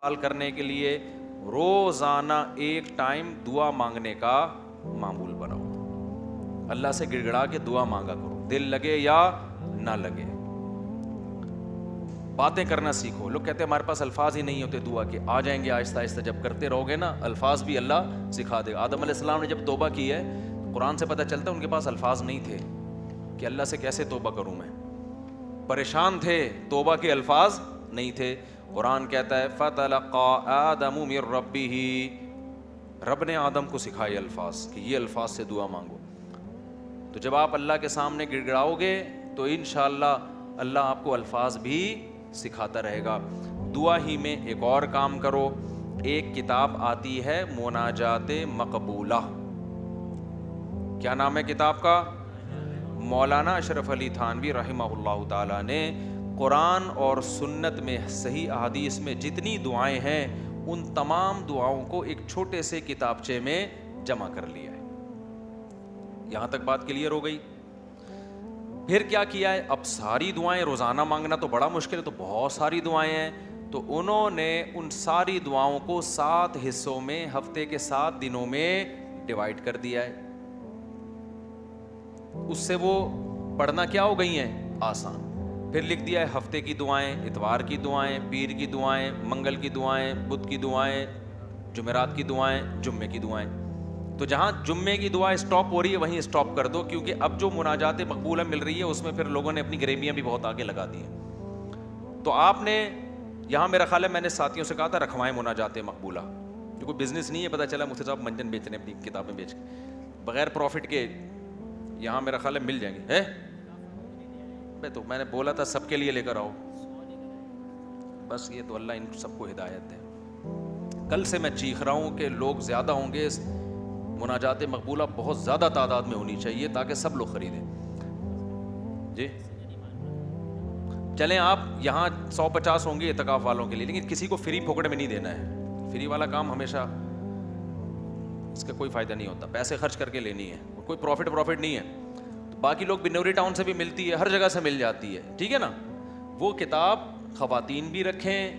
حال کرنے کے لیے روزانہ ایک ٹائم دعا مانگنے کا معمول بناؤ. اللہ سے گڑ گڑا کے دعا مانگا کرو, دل لگے یا نہ لگے. باتیں کرنا سیکھو. لوگ کہتے ہیں ہمارے پاس الفاظ ہی نہیں ہوتے دعا کے. آ جائیں گے آہستہ آہستہ, جب کرتے رہو گے نا الفاظ بھی اللہ سکھا دے گا. آدم علیہ السلام نے جب توبہ کی ہے, قرآن سے پتہ چلتا ہے ان کے پاس الفاظ نہیں تھے کہ اللہ سے کیسے توبہ کروں میں. پریشان تھے, توبہ کے الفاظ نہیں تھے. قرآن کہتا ہے فَتَلَقَّىٰ آدَمُ مِن رَبِّهِ, رب نے آدم کو سکھائے الفاظ کہ یہ الفاظ سے دعا مانگو. تو جب آپ اللہ کے سامنے گڑ گڑاؤ گے تو انشاءاللہ اللہ آپ کو الفاظ بھی سکھاتا رہے گا. دعا ہی میں ایک اور کام کرو. ایک کتاب آتی ہے مناجات مقبولہ. کیا نام ہے کتاب کا؟ مولانا اشرف علی تھانوی رحمہ اللہ تعالیٰ نے قرآن اور سنت میں صحیح احادیث میں جتنی دعائیں ہیں ان تمام دعاؤں کو ایک چھوٹے سے کتابچے میں جمع کر لیا ہے. یہاں تک بات کلیئر ہو گئی. پھر کیا کیا ہے؟ اب ساری دعائیں روزانہ مانگنا تو بڑا مشکل ہے, تو بہت ساری دعائیں ہیں, تو انہوں نے ان ساری دعاؤں کو 7 حصوں میں ہفتے کے 7 دنوں میں ڈیوائڈ کر دیا ہے. اس سے وہ پڑھنا کیا ہو گئی ہیں؟ آسان. پھر لکھ دیا ہے ہفتے کی دعائیں, اتوار کی دعائیں, پیر کی دعائیں, منگل کی دعائیں, بدھ کی دعائیں, جمعرات کی دعائیں, جمعے کی دعائیں. تو جہاں جمعے کی دعا اسٹاپ ہو رہی ہے وہیں اسٹاپ کر دو, کیونکہ اب جو مناجات مقبولہ مل رہی ہے اس میں پھر لوگوں نے اپنی گریویاں بھی بہت آگے لگا دی ہیں. تو آپ نے یہاں میرا خیال ہے میں نے ساتھیوں سے کہا تھا رکھوائیں مناجات مقبولہ, جو کوئی بزنس نہیں ہے. پتہ چلا مفتی صاحب منجن بیچ رہے ہیں اپنی کتابیں بیچ کے بغیر پروفٹ کے. یہاں میرا خیال ہے مل جائیں گے. تو میں نے بولا تھا سب کے لیے لے کر آؤ. بس یہ تو اللہ ان سب کو ہدایت دے. کل سے میں چیخ رہا ہوں کہ لوگ زیادہ ہوں گے, مناجات مقبولہ بہت زیادہ تعداد میں ہونی چاہیے تاکہ سب لوگ خریدیں. جی چلیں آپ یہاں 150 ہوں گے اعتکاف والوں کے لیے, لیکن کسی کو فری پھوکٹ میں نہیں دینا ہے. فری والا کام ہمیشہ اس کا کوئی فائدہ نہیں ہوتا, پیسے خرچ کر کے لینی ہے, کوئی پروفٹ نہیں ہے. تو باقی لوگ بنوری ٹاؤن سے بھی ملتی ہے, ہر جگہ سے مل جاتی ہے, ٹھیک ہے نا. وہ کتاب خواتین بھی رکھیں,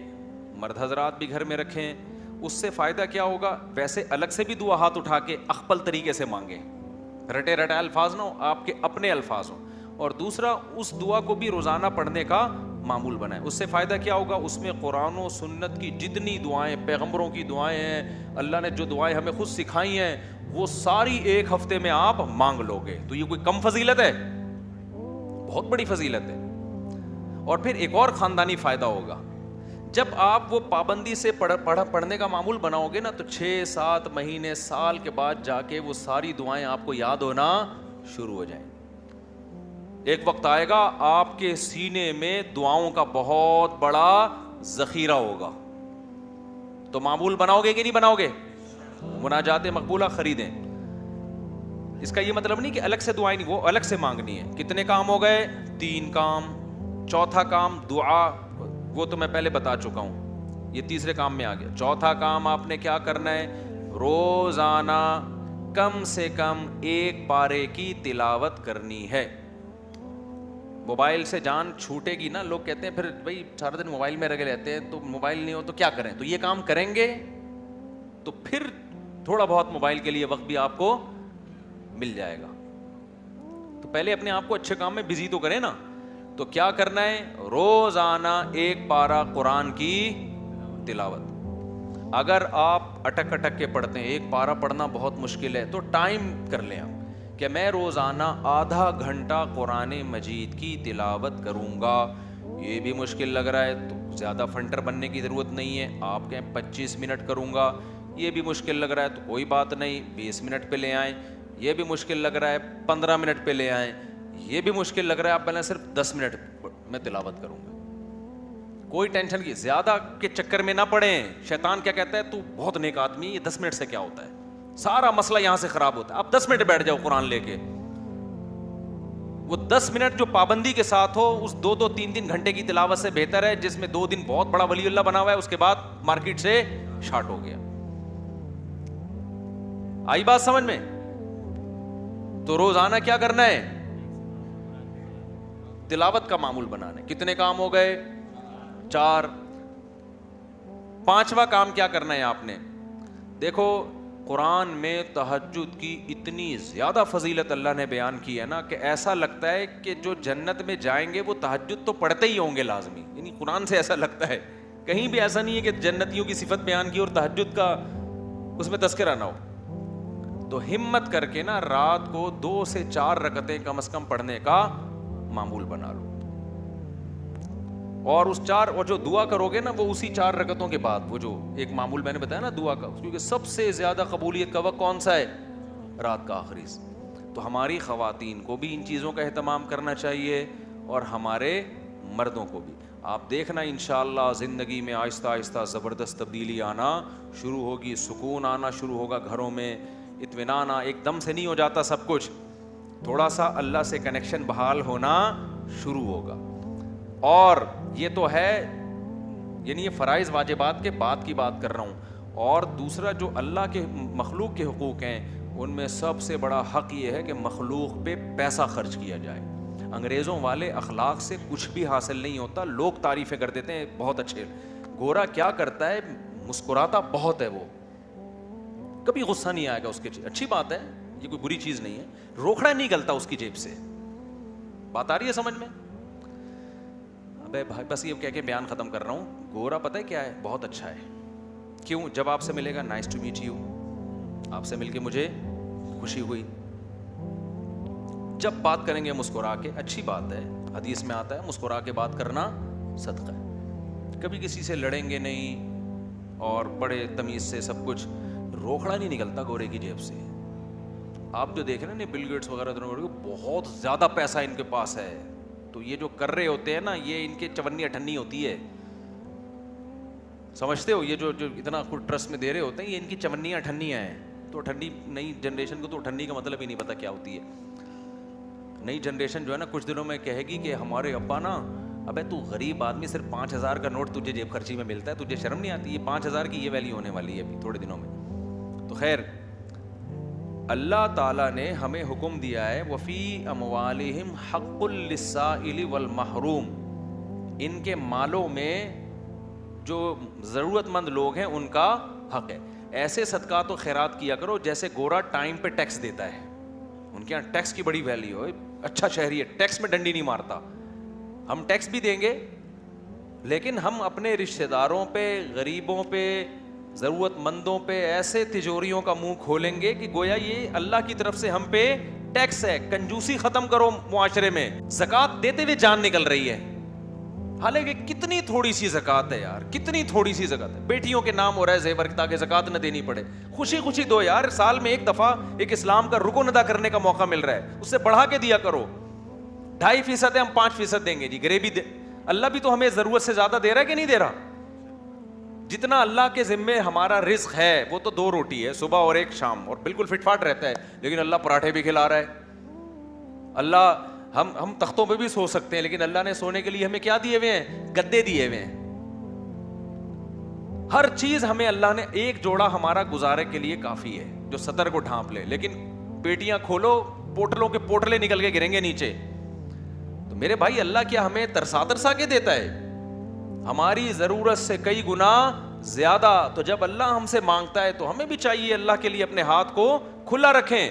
مرد حضرات بھی گھر میں رکھیں. اس سے فائدہ کیا ہوگا؟ ویسے الگ سے بھی دعا ہاتھ اٹھا کے اخپل طریقے سے مانگیں, رٹے رٹائے الفاظ نہ ہو, آپ کے اپنے الفاظ ہوں. اور دوسرا اس دعا کو بھی روزانہ پڑھنے کا معمول بنائیں. اس سے فائدہ کیا ہوگا؟ اس میں قرآن و سنت کی جتنی دعائیں, پیغمبروں کی دعائیں ہیں, اللہ نے جو دعائیں ہمیں خود سکھائی ہیں, وہ ساری ایک ہفتے میں آپ مانگ لو گے. تو یہ کوئی کم فضیلت ہے؟ بہت بڑی فضیلت ہے. اور پھر ایک اور خاندانی فائدہ ہوگا, جب آپ وہ پابندی سے پڑھنے کا معمول بناؤ گے نا, تو 6-7 مہینے سال کے بعد جا کے وہ ساری دعائیں آپ کو یاد ہونا شروع ہو جائیں. ایک وقت آئے گا آپ کے سینے میں دعاؤں کا بہت بڑا ذخیرہ ہوگا. تو معمول بناؤ گے کہ نہیں بناؤ گے؟ مناجات مقبولہ خریدیں. اس کا یہ مطلب نہیں کہ الگ سے دعائیں نہیں, وہ الگ سے مانگنی ہے. کتنے کام ہو گئے؟ 3 کام. چوتھا کام دعا, وہ تو میں پہلے بتا چکا ہوں, یہ تیسرے کام میں آ گیا. چوتھا کام آپ نے کیا کرنا ہے؟ روزانہ کم سے کم 1 پارے کی تلاوت کرنی ہے. موبائل سے جان چھوٹے گی نا. لوگ کہتے ہیں پھر بھائی سارا دن موبائل میں لگے رہتے ہیں, تو موبائل نہیں ہو تو کیا کریں؟ تو یہ کام کریں گے تو پھر تھوڑا بہت موبائل کے لیے وقت بھی آپ کو مل جائے گا. تو پہلے اپنے آپ کو اچھے کام میں بزی تو کریں نا. تو کیا کرنا ہے؟ روزانہ 1 پارہ قرآن کی تلاوت. اگر آپ اٹک اٹک کے پڑھتے ہیں, 1 پارہ پڑھنا بہت مشکل ہے, تو ٹائم کر لیں آپ کہ میں روزانہ آدھا گھنٹہ قرآن مجید کی تلاوت کروں گا. یہ بھی مشکل لگ رہا ہے تو زیادہ فنٹر بننے کی ضرورت نہیں ہے, آپ کہیں 25 منٹ کروں گا. یہ بھی مشکل لگ رہا ہے تو کوئی بات نہیں, 20 منٹ پہ لے آئیں. یہ بھی مشکل لگ رہا ہے 15 منٹ پہ لے آئیں. یہ بھی مشکل لگ رہا ہے آپ پہلے صرف 10 منٹ میں تلاوت کروں گا. کوئی ٹینشن کی زیادہ کے چکر میں نہ پڑیں. شیطان کیا کہتا ہے؟ تو بہت نیک آدمی, یہ 10 منٹ سے کیا ہوتا ہے, سارا مسئلہ یہاں سے خراب ہوتا ہے. آپ 10 منٹ بیٹھ جاؤ قرآن لے کے. وہ 10 منٹ جو پابندی کے ساتھ ہو, اس 2-3 گھنٹے کی تلاوت سے بہتر ہے جس میں 2 دن بہت بڑا ولی اللہ بنا ہوا ہے, اس کے بعد مارکیٹ سے شارٹ ہو گیا. آئی بات سمجھ میں؟ تو روزانہ کیا کرنا ہے؟ تلاوت کا معمول بنانا ہے. کتنے کام ہو گئے؟ 4. 5واں کام کیا کرنا ہے آپ نے؟ دیکھو قرآن میں تہجد کی اتنی زیادہ فضیلت اللہ نے بیان کی ہے نا کہ ایسا لگتا ہے کہ جو جنت میں جائیں گے وہ تہجد تو پڑھتے ہی ہوں گے لازمی. یعنی قرآن سے ایسا لگتا ہے, کہیں بھی ایسا نہیں ہے کہ جنتیوں کی صفت بیان کی اور تہجد کا اس میں تذکرہ نہ ہو. تو ہمت کر کے نا رات کو 2 سے 4 رکعتیں کم از کم پڑھنے کا معمول بنا لو. اور اس 4 اور جو دعا کرو گے نا وہ اسی 4 رکعتوں کے بعد, وہ جو ایک معمول میں نے بتایا نا دعا کا, کیونکہ سب سے زیادہ قبولیت کا وقت کون سا ہے؟ رات کا آخری. تو ہماری خواتین کو بھی ان چیزوں کا اہتمام کرنا چاہیے اور ہمارے مردوں کو بھی. آپ دیکھنا انشاءاللہ زندگی میں آہستہ آہستہ زبردست تبدیلی آنا شروع ہوگی, سکون آنا شروع ہوگا گھروں میں, اطمینان. ایک دم سے نہیں ہو جاتا سب کچھ, تھوڑا سا اللہ سے کنیکشن بحال ہونا شروع ہوگا. اور یہ تو ہے, یعنی یہ فرائض واجبات کے بعد کی بات کر رہا ہوں. اور دوسرا جو اللہ کے مخلوق کے حقوق ہیں ان میں سب سے بڑا حق یہ ہے کہ مخلوق پہ پیسہ خرچ کیا جائے. انگریزوں والے اخلاق سے کچھ بھی حاصل نہیں ہوتا. لوگ تعریفیں کر دیتے ہیں بہت اچھے, گورا کیا کرتا ہے, مسکراتا بہت ہے, وہ کبھی غصہ نہیں آئے گا اس کے. اچھی بات ہے, یہ کوئی بری چیز نہیں ہے. روکھڑا نہیں نکلتا اس کی جیب سے. بات آ رہی ہے سمجھ میں؟ ابے بھائی بس یہ کہہ کے بیان ختم کر رہا ہوں. گورا پتہ ہے کیا ہے؟ بہت اچھا ہے. کیوں؟ جب آپ سے ملے گا نائس ٹو میٹ یو, آپ سے مل کے مجھے خوشی ہوئی. جب بات کریں گے مسکرا کے, اچھی بات ہے, حدیث میں آتا ہے مسکرا کے بات کرنا صدقہ ہے. کبھی کسی سے لڑیں گے نہیں اور بڑے تمیز سے سب کچھ. روکھڑا نہیں نکلتا گورے کی جیب سے. آپ جو دیکھ رہے ہیں نا بل گیٹس وغیرہ بہت زیادہ پیسہ ان کے پاس ہے, تو یہ جو کر رہے ہوتے ہیں نا یہ ان کے چونی اٹھنی ہوتی ہے. سمجھتے ہو؟ یہ جو اتنا خود ٹرسٹ میں دے رہے ہوتے ہیں یہ ان کی چونیاں اٹھنیاں ہیں. تو اٹھنی نئی جنریشن کو تو اٹھنی کا مطلب ہی نہیں پتا کیا ہوتی ہے. نئی جنریشن جو ہے نا کچھ دنوں میں کہے گی کہ ہمارے ابا نا, ابے تو غریب آدمی, صرف 5,000 کا نوٹ تجھے جیب خرچی میں ملتا ہے, تجھے شرم نہیں آتی؟ یہ 5,000 کی یہ ویلیو ہونے والی ہے ابھی تھوڑے دنوں میں. تو خیر اللہ تعالیٰ نے ہمیں حکم دیا ہے وفی اموالہم حق للسائل والمحروم, ان کے مالوں میں جو ضرورت مند لوگ ہیں ان کا حق ہے. ایسے صدقات و خیرات کیا کرو جیسے گورا ٹائم پہ ٹیکس دیتا ہے. ان کے یہاں ٹیکس کی بڑی ویلیو ہے, اچھا شہری ہے, ٹیکس میں ڈنڈی نہیں مارتا. ہم ٹیکس بھی دیں گے لیکن ہم اپنے رشتہ داروں پہ, غریبوں پہ, ضرورت مندوں پہ ایسے تجوریوں کا منہ کھولیں گے کہ گویا یہ اللہ کی طرف سے ہم پہ ٹیکس ہے. کنجوسی ختم کرو معاشرے میں. زکوٰۃ دیتے ہوئے جان نکل رہی ہے, حالانکہ کتنی تھوڑی سی زکوٰۃ ہے یار, کتنی تھوڑی سی زکوٰۃ ہے. بیٹیوں کے نام ہو رہا ہے زیور تاکہ زکوٰۃ نہ دینی پڑے. خوشی خوشی دو یار, سال میں ایک دفعہ ایک اسلام کا رکن ادا کرنے کا موقع مل رہا ہے, اس سے بڑھا کے دیا کرو. 2.5% ہے, ہم 5% دیں گے جی. غریبی اللہ بھی تو ہمیں ضرورت سے زیادہ دے رہا ہے کہ نہیں دے رہا؟ جتنا اللہ کے ذمے ہمارا رزق ہے وہ تو 2 روٹی ہے, صبح اور ایک شام, اور بالکل فٹ فاٹ رہتا ہے. لیکن اللہ پراٹھے بھی کھلا رہا ہے. اللہ ہم تختوں پہ بھی سو سکتے ہیں لیکن اللہ نے سونے کے لیے ہمیں کیا دیے ہوئے ہیں؟ گدے دیے ہوئے ہیں. ہر چیز ہمیں اللہ نے, ایک جوڑا ہمارا گزارے کے لیے کافی ہے جو سطر کو ڈھانپ لے, لیکن پیٹیاں کھولو پوٹلوں کے پوٹلے نکل کے گریں گے نیچے. تو میرے بھائی اللہ کیا ہمیں ترسا کے دیتا ہے؟ ہماری ضرورت سے کئی گنا زیادہ. تو جب اللہ ہم سے مانگتا ہے تو ہمیں بھی چاہیے اللہ کے لیے اپنے ہاتھ کو کھلا رکھیں.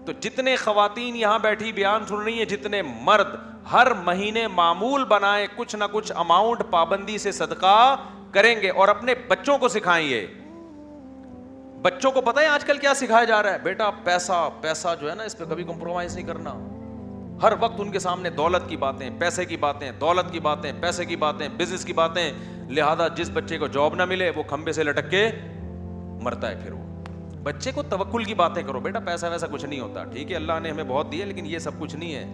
تو جتنے خواتین یہاں بیٹھی بیان سن رہی ہیں, جتنے مرد, ہر مہینے معمول بنائیں کچھ نہ کچھ اماؤنٹ پابندی سے صدقہ کریں گے, اور اپنے بچوں کو سکھائیں. یہ بچوں کو پتہ ہے آج کل کیا سکھایا جا رہا ہے؟ بیٹا پیسہ جو ہے نا اس پہ کبھی کمپرومائز نہیں کرنا. ہر وقت ان کے سامنے دولت کی باتیں, پیسے کی باتیں, دولت کی باتیں, پیسے کی باتیں, بزنس کی باتیں. لہذا جس بچے کو جاب نہ ملے وہ کھمبے سے لٹک کے مرتا ہے. پھر وہ بچے کو توکل کی باتیں کرو. بیٹا پیسہ ویسا کچھ نہیں ہوتا, ٹھیک ہے اللہ نے ہمیں بہت دیا لیکن یہ سب کچھ نہیں ہے.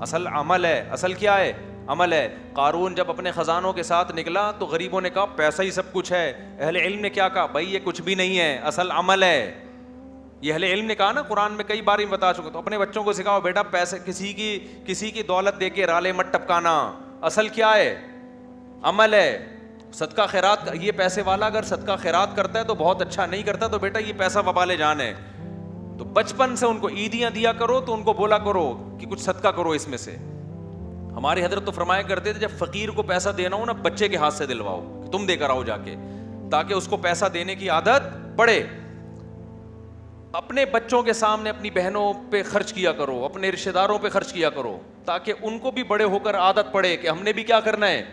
اصل عمل ہے. اصل کیا ہے؟ عمل ہے. قارون جب اپنے خزانوں کے ساتھ نکلا تو غریبوں نے کہا پیسہ ہی سب کچھ ہے. اہل علم نے کیا کہا؟ بھائی یہ کچھ بھی نہیں ہے, اصل عمل ہے. یہ اہل علم نے کہا نا, قرآن میں کئی بار ہی بتا چکے. تو اپنے بچوں کو سکھاؤ بیٹا پیسے, کسی کی دولت دے کے رالے مت ٹپکانا. اصل کیا ہے؟ عمل ہے. صدقہ خیرات, یہ پیسے والا اگر صدقہ خیرات کرتا ہے تو بہت اچھا, نہیں کرتا تو بیٹا یہ پیسہ وبال جان ہے. تو بچپن سے ان کو عیدیاں دیا کرو, تو ان کو بولا کرو کہ کچھ صدقہ کرو اس میں سے. ہماری حضرت تو فرمایا کرتے تھے جب فقیر کو پیسہ دینا ہو نا بچے کے ہاتھ سے دلواؤ کہ تم دے کر آؤ جا کے. تاکہ اس کو پیسہ دینے کی عادت پڑے. اپنے بچوں کے سامنے اپنی بہنوں پہ خرچ کیا کرو, اپنے رشتہ داروں پہ خرچ کیا کرو, تاکہ ان کو بھی بڑے ہو کر عادت پڑے کہ ہم نے بھی کیا کرنا ہے,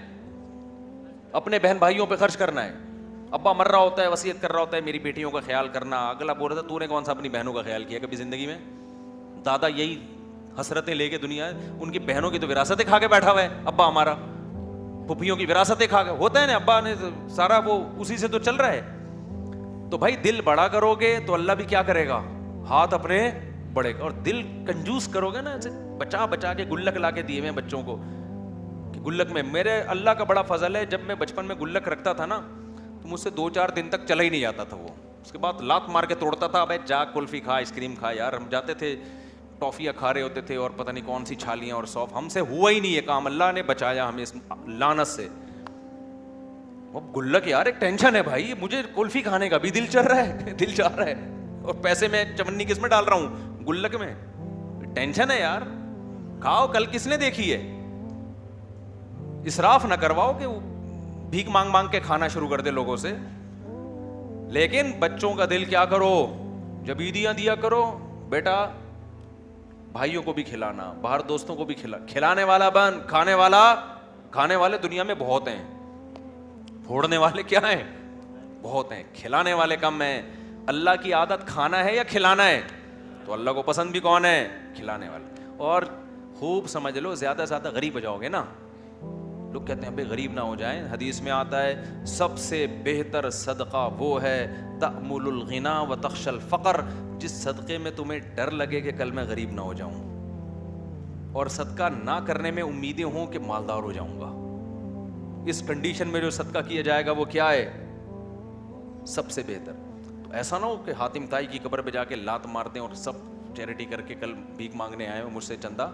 اپنے بہن بھائیوں پہ خرچ کرنا ہے. ابا مر رہا ہوتا ہے, وصیت کر رہا ہوتا ہے میری بیٹیوں کا خیال کرنا, اگلا بول رہا تھا تو نے کون سا اپنی بہنوں کا خیال کیا کبھی زندگی میں؟ دادا یہی حسرتیں لے کے دنیا, ان کی بہنوں کی تو وراثتیں کھا کے بیٹھا ہوا ہے ابا ہمارا, پھوپھیوں کی وراثتیں کھا کے, ہوتا ہے نا ابا نے سارا وہ اسی سے تو چل رہا ہے. تو بھائی دل بڑا کرو گے تو اللہ بھی کیا کرے گا, ہاتھ اپنے بڑے گا. اور دل کنجوس کرو گے نا, ایسے بچا بچا کے گلک لا کے دیے ہوئے بچوں کو کہ گلک میں, میرے اللہ کا بڑا فضل ہے, جب میں بچپن میں گلک رکھتا تھا نا تو مجھ سے 2-4 دن تک چلا ہی نہیں جاتا تھا وہ, اس کے بعد لات مار کے توڑتا تھا. بھائی جا کلفی کھا, آئس کریم کھا. یار ہم جاتے تھے ٹافیاں کھا رہے ہوتے تھے اور پتہ نہیں کون سی چھالیاں اور سوف, ہم سے ہوا ہی نہیں یہ کام, اللہ نے بچایا ہمیں اس لعنت سے. وہ گلک یار ایک ٹینشن ہے بھائی, مجھے کلفی کھانے کا بھی دل چل رہا ہے, دل چاہ رہا ہے, اور پیسے میں چمنی کس میں ڈال رہا ہوں, گلک میں. ٹینشن ہے یار, کھاؤ, کل کس نے دیکھی ہے. اسراف نہ کرواؤ کہ بھیک مانگ مانگ کے کھانا شروع کر دے لوگوں سے. لیکن بچوں کا دل کیا کرو, جب عیدیاں دیا کرو بیٹا بھائیوں کو بھی کھلانا, باہر دوستوں کو بھی کھلانے والا بن, کھانے والے دنیا میں بہت ہیں, پھوڑنے والے کیا ہیں, بہت ہیں, کھلانے والے کم ہیں. اللہ کی عادت کھانا ہے یا کھلانا ہے, تو اللہ کو پسند بھی کون ہے, کھلانے والے. اور خوب سمجھ لو, زیادہ سے زیادہ غریب ہو جاؤ گے نا, لوگ کہتے ہیں بھائی غریب نہ ہو جائیں, حدیث میں آتا ہے سب سے بہتر صدقہ وہ ہے تأمل الغنا و تخشى الفقر, جس صدقے میں تمہیں ڈر لگے کہ کل میں غریب نہ ہو جاؤں, اور صدقہ نہ کرنے میں امیدیں ہوں کہ مالدار ہو جاؤں گا. اس کنڈیشن میں جو صدقہ کیا جائے گا وہ کیا ہے, سب سے بہتر. تو ایسا نہ ہو کہ حاتم طائی کی قبر پہ جا کے لات مار دیں اور سب چیریٹی کر کے کل بھیک مانگنے آئے ہوں مجھ سے چندہ.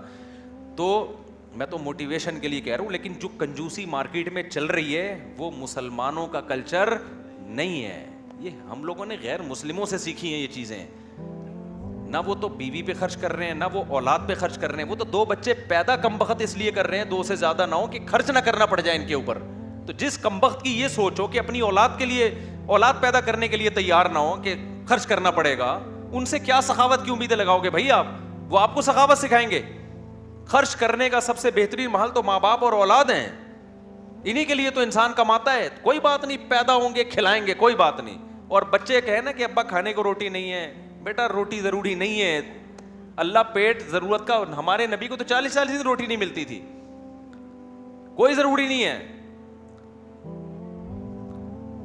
تو میں تو موٹیویشن کے لیے کہہ رہا ہوں, لیکن جو کنجوسی مارکیٹ میں چل رہی ہے وہ مسلمانوں کا کلچر نہیں ہے, یہ ہم لوگوں نے غیر مسلموں سے سیکھی ہیں یہ چیزیں. نہ وہ تو بیوی پہ خرچ کر رہے ہیں, نہ وہ اولاد پہ خرچ کر رہے ہیں, وہ تو 2 بچے پیدا کم بخت اس لیے کر رہے ہیں 2 سے زیادہ نہ ہو کہ خرچ نہ کرنا پڑ جائے ان کے اوپر. تو جس کم بخت کی یہ سوچو کہ اپنی اولاد کے لیے, اولاد پیدا کرنے کے لیے تیار نہ ہو کہ خرچ کرنا پڑے گا, ان سے کیا سخاوت کی امیدیں لگاؤ گے بھائی آپ, وہ آپ کو سخاوت سکھائیں گے. خرچ کرنے کا سب سے بہترین محل تو ماں باپ اور اولاد ہیں, انہی کے لیے تو انسان کماتا ہے. کوئی بات نہیں, پیدا ہوں گے کھلائیں گے, کوئی بات نہیں. اور بچے کہیں نا کہ ابا کھانے کو روٹی نہیں ہے, بیٹا روٹی ضروری نہیں ہے, اللہ پیٹ ضرورت کا, ہمارے نبی کو تو 40 دن روٹی نہیں ملتی تھی, کوئی ضروری نہیں ہے,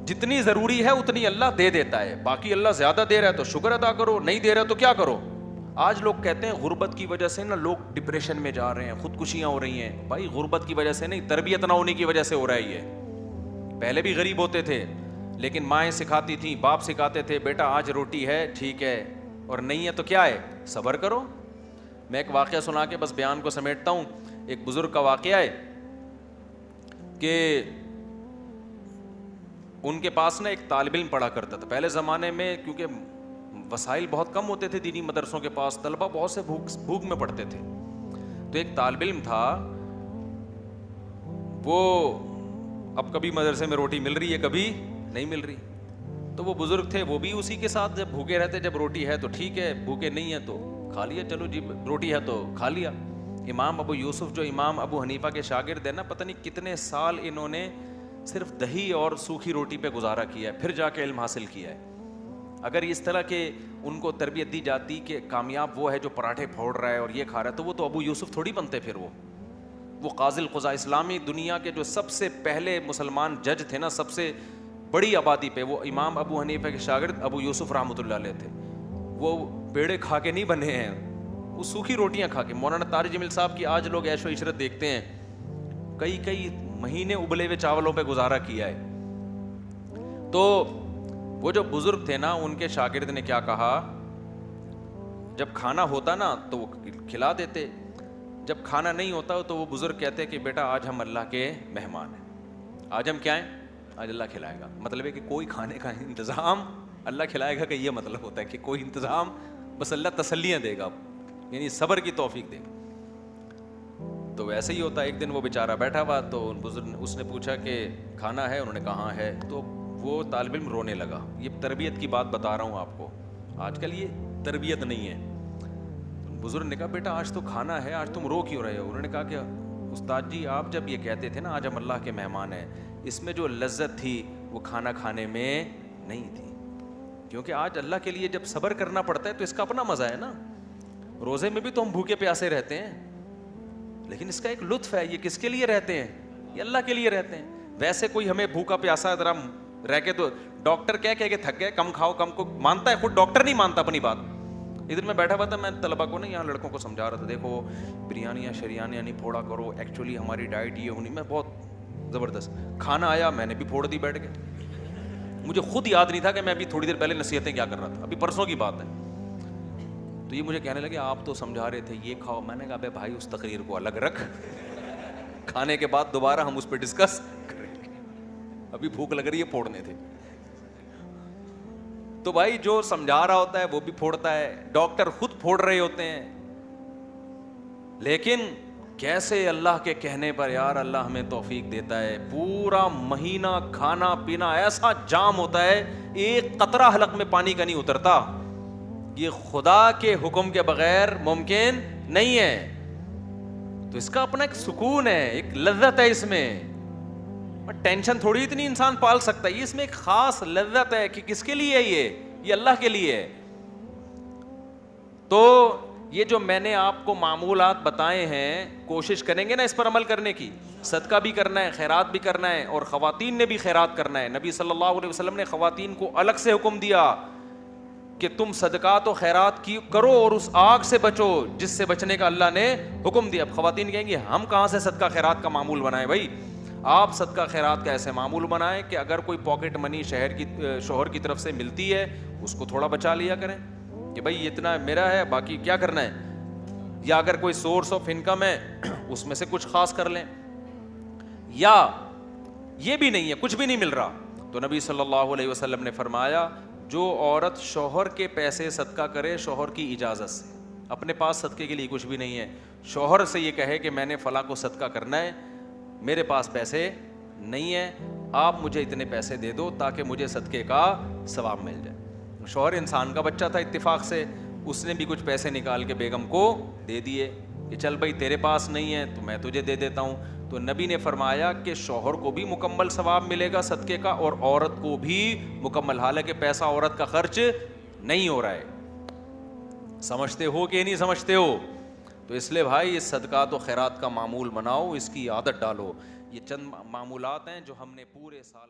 جتنی ضروری ہے اتنی اللہ دے دیتا ہے. باقی اللہ زیادہ دے رہا ہے تو شکر ادا کرو, نہیں دے رہا تو کیا کرو. آج لوگ کہتے ہیں غربت کی وجہ سے نا لوگ ڈپریشن میں جا رہے ہیں, خودکشیاں ہو رہی ہیں. بھائی غربت کی وجہ سے نہیں, تربیت نہ ہونے کی وجہ سے ہو رہا ہے یہ. پہلے بھی غریب ہوتے تھے لیکن مائیں سکھاتی تھیں, باپ سکھاتے تھے, بیٹا آج روٹی ہے ٹھیک ہے, اور نہیں ہے تو کیا ہے, صبر کرو. میں ایک واقعہ سنا کے بس بیان کو سمیٹتا ہوں. ایک بزرگ کا واقعہ ہے کہ ان کے پاس نا ایک طالب علم پڑھا کرتا تھا. پہلے زمانے میں کیونکہ وسائل بہت کم ہوتے تھے دینی مدرسوں کے پاس, طلبہ بہت سے بھوک میں پڑھتے تھے. تو ایک طالب علم تھا, وہ اب کبھی مدرسے میں روٹی مل رہی ہے کبھی نہیں مل رہی. تو وہ بزرگ تھے, وہ بھی اسی کے ساتھ جب بھوکے رہتے, جب روٹی ہے تو ٹھیک ہے, بھوکے نہیں ہے تو کھا لیا, چلو جی روٹی ہے تو کھا لیا. امام ابو یوسف جو امام ابو حنیفہ کے شاگرد ہیں نا, پتہ نہیں کتنے سال انہوں نے صرف دہی اور سوکھی روٹی پہ گزارا کیا ہے, پھر جا کے علم حاصل کیا ہے. اگر اس طرح کے ان کو تربیت دی جاتی کہ کامیاب وہ ہے جو پراٹھے پھوڑ رہا ہے اور یہ کھا رہا ہے, تو وہ تو ابو یوسف تھوڑی بنتے. پھر وہ قاضی القضاء, اسلامی دنیا کے جو سب سے پہلے مسلمان جج تھے نا, سب سے بڑی آبادی پہ, وہ امام ابو حنیفہ کے شاگرد ابو یوسف رحمۃ اللہ علیہ تھے. وہ پیڑے کھا کے نہیں بنے ہیں, وہ سوکھی روٹیاں کھا کے. مولانا طارق جمیل صاحب کی آج لوگ عیش و عشرت دیکھتے ہیں, کئی مہینے ابلے ہوئے چاولوں پہ گزارا کیا ہے. تو وہ جو بزرگ تھے نا, ان کے شاگرد نے کیا کہا, جب کھانا ہوتا نا تو وہ کھلا دیتے, جب کھانا نہیں ہوتا تو وہ بزرگ کہتے کہ بیٹا آج ہم اللہ کے مہمان ہیں, آج ہم کیا ہیں, آج اللہ کھلائے گا. مطلب ہے کہ کوئی کھانے کا انتظام اللہ کھلائے گا, کہ یہ مطلب ہوتا ہے کہ کوئی انتظام, بس اللہ تسلیاں دے گا, یعنی صبر کی توفیق دے گا. تو ویسے ہی ہوتا ہے. ایک دن وہ بیچارہ بیٹھا ہوا, تو بزرگ اس نے پوچھا کہ کھانا ہے, انہوں نے کہا ہاں ہے. تو وہ طالب علم رونے لگا. یہ تربیت کی بات بتا رہا ہوں آپ کو, آج کل یہ تربیت نہیں ہے. بزرگ نے کہا بیٹا آج تو کھانا ہے, آج تم رو کیوں رہے ہو؟ انہوں نے کہا کہ استاد جی آپ جب یہ کہتے تھے نا آج ہم اللہ کے مہمان ہیں, اس میں جو لذت تھی وہ کھانا کھانے میں نہیں تھی, کیونکہ آج اللہ کے لیے جب صبر کرنا پڑتا ہے تو اس کا اپنا مزہ ہے نا. روزے میں بھی تو ہم بھوکے پیاسے رہتے ہیں, لیکن اس کا ایک لطف ہے. یہ کس کے لیے رہتے ہیں؟ یہ اللہ کے لیے رہتے ہیں. ویسے کوئی ہمیں بھوکا پیاسا ذرا رہ کے تو ڈاکٹر کہہ کے تھک گئے, کم کھاؤ کم کو مانتا ہے, خود ڈاکٹر نہیں مانتا اپنی بات. ادھر میں بیٹھا ہوا تھا, میں طلبا کو نا یہاں لڑکوں کو سمجھا رہا تھا, دیکھو بریانیاں شریانیاں نہیں پھوڑا کرو, ایکچولی ہماری ڈائٹ یہ ہونی. میں بہت زبردست کھانا آیا, میں نے بھی پھوڑ دی بیٹھ کے. مجھے خود یاد نہیں تھا کہ میں ابھی تھوڑی دیر پہلے نصیحتیں کیا کر رہا تھا, ابھی پرسوں کی بات ہے. تو یہ مجھے کہنے لگے آپ تو سمجھا رہے تھے یہ کھاؤ. میں نے کہا بے بھائی اس تقریر کو الگ رکھ, کھانے کے بعد دوبارہ ہم اس پہ ڈسکس کریں گے, ابھی بھوک لگ رہی ہے, پھوڑنے تھے. تو بھائی جو سمجھا رہا ہوتا ہے وہ بھی پھوڑتا ہے, ڈاکٹر خود پھوڑ رہے ہوتے ہیں. لیکن کیسے اللہ کے کہنے پر یار اللہ ہمیں توفیق دیتا ہے, پورا مہینہ کھانا پینا ایسا جام ہوتا ہے, ایک قطرہ حلق میں پانی کا نہیں اترتا. یہ خدا کے حکم کے بغیر ممکن نہیں ہے. تو اس کا اپنا ایک سکون ہے, ایک لذت ہے اس میں. ٹینشن تھوڑی اتنی انسان پال سکتا ہے, اس میں ایک خاص لذت ہے کہ کس کے لیے ہے یہ اللہ کے لیے ہے. تو یہ جو میں نے آپ کو معمولات بتائے ہیں, کوشش کریں گے نا اس پر عمل کرنے کی. صدقہ بھی کرنا ہے, خیرات بھی کرنا ہے, اور خواتین نے بھی خیرات کرنا ہے. نبی صلی اللہ علیہ وسلم نے خواتین کو الگ سے حکم دیا کہ تم صدقات و خیرات کی کرو اور اس آگ سے بچو جس سے بچنے کا اللہ نے حکم دیا. اب خواتین کہیں گی ہم کہاں سے صدقہ خیرات کا معمول بنائیں؟ بھائی آپ صدقہ خیرات کا ایسے معمول بنائیں کہ اگر کوئی پاکٹ منی شوہر کی طرف سے ملتی ہے اس کو تھوڑا بچا لیا کریں کہ بھائی اتنا میرا ہے, باقی کیا کرنا ہے. یا اگر کوئی سورس آف انکم ہے اس میں سے کچھ خاص کر لیں. یا یہ بھی نہیں ہے, کچھ بھی نہیں مل رہا, تو نبی صلی اللہ علیہ وسلم نے فرمایا جو عورت شوہر کے پیسے صدقہ کرے شوہر کی اجازت سے, اپنے پاس صدقے کے لیے کچھ بھی نہیں ہے, شوہر سے یہ کہے کہ میں نے فلاں کو صدقہ کرنا ہے, میرے پاس پیسے نہیں ہیں, آپ مجھے اتنے پیسے دے دو تاکہ مجھے صدقے کا ثواب مل جائے. شوہر انسان کا بچہ تھا, اتفاق سے اس نے بھی کچھ پیسے نکال کے بیگم کو دے دیے کہ چل بھائی تیرے پاس نہیں ہے تو میں تجھے دے دیتا ہوں. تو نبی نے فرمایا کہ شوہر کو بھی مکمل ثواب ملے گا صدقے کا, اور عورت کو بھی مکمل, حالانکہ پیسہ عورت کا خرچ نہیں ہو رہا ہے. سمجھتے ہو کہ نہیں سمجھتے ہو؟ تو اس لیے بھائی اس صدقات و خیرات کا معمول بناؤ, اس کی عادت ڈالو. یہ چند معمولات ہیں جو ہم نے پورے سال